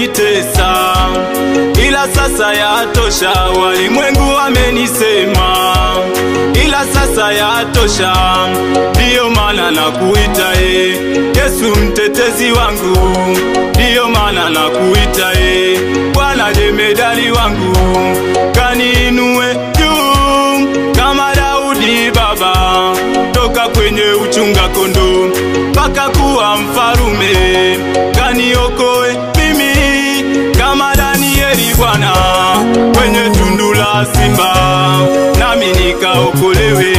yamenitesa, ila sasa yatosha. Walimwengu wamenisema, ila sasa yatosha. Ndiyo maana nakuita Yesu mtetezi wangu, ndiyo maana nakuita Bwana jemedali wangu. Kaniinue juu kama Daudi baba, toka kwenye uchunga kondoo mpaka kuwa mfarume. Kaniokoe mimi kama Danieli Bwana, kwenye tundu la simba nami nikaokolewe.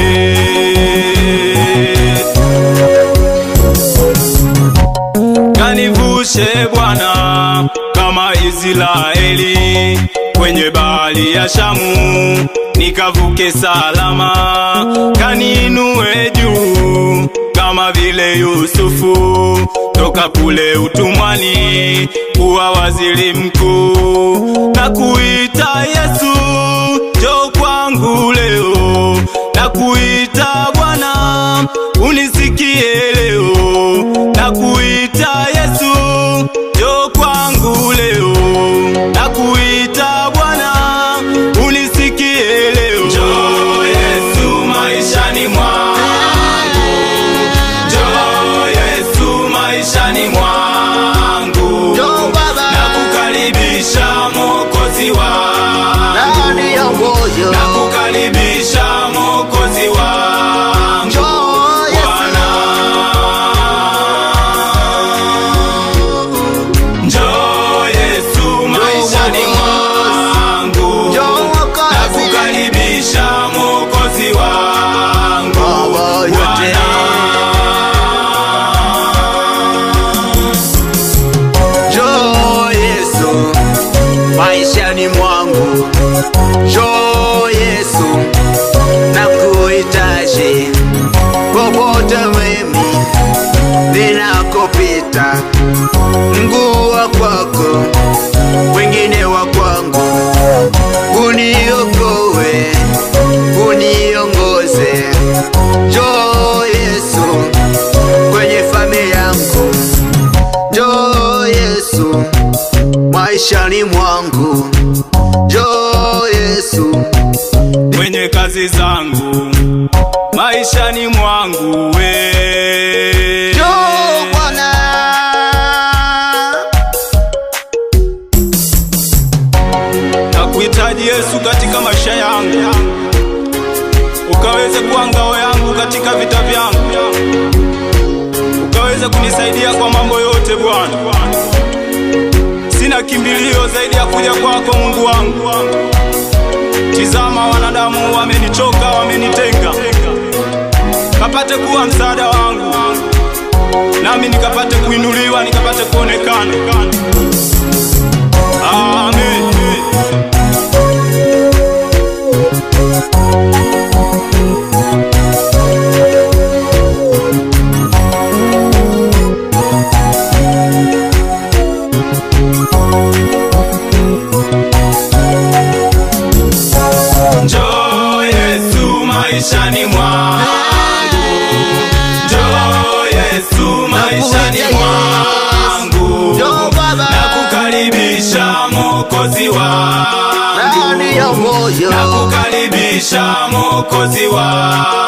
Kanivushe Bwana kama Israeli kwenye bahari ya Shamu, nikavuke salama. Kaniinue juu kama vile Yusufu, toka kule utumwani kuwa waziri mkuu. Nakuita Yesu, njoo kwangu leo. Nakuita Bwana, unisikie leo. Nakuita Yesu, njoo kwangu leo. Nakuita Bwana, unisikie leo. Njoo Yesu maishani mwangu, njoo Yesu maishani mwangu. Nakukaribisha Mwokozi wangu, nakukaribisha Mwokozi wangu Bwana. Njoo Yesu maishani mwangu, nakukaribisha Mwokozi wangu Bwana. Njoo Yesu maishani mwangu, njoo Yesu nakuhitaji. Popote mimi ninakopita, mguu wa kwako, wengine wa kwangu. Uniokoe, uniongoze. Njoo Yesu kwenye familia yangu, njoo Yesu maishani mwangu, njoo Yesu kwenye kazi zangu, maishani mwangu njoo Bwana. Nakuhitaji Yesu katika maisha yangu, ukaweze kuwa ngao yangu katika vita vyangu, ukaweze kunisaidia kwa mambo yote Bwana. Sina kimbilio zaidi ya kuja kwako Mungu wangu. Tizama wanadamu wamenichoka, wamenitenga. Kapate kuwa msaada wangu, nami nikapate kuinuliwa, nikapate kuonekana. Amen. Njoo Yesu maishani mwangu, njoo Yesu maishani mwangu. Nakukaribisha Mwokozi wangu, nakukaribisha Mwokozi wangu.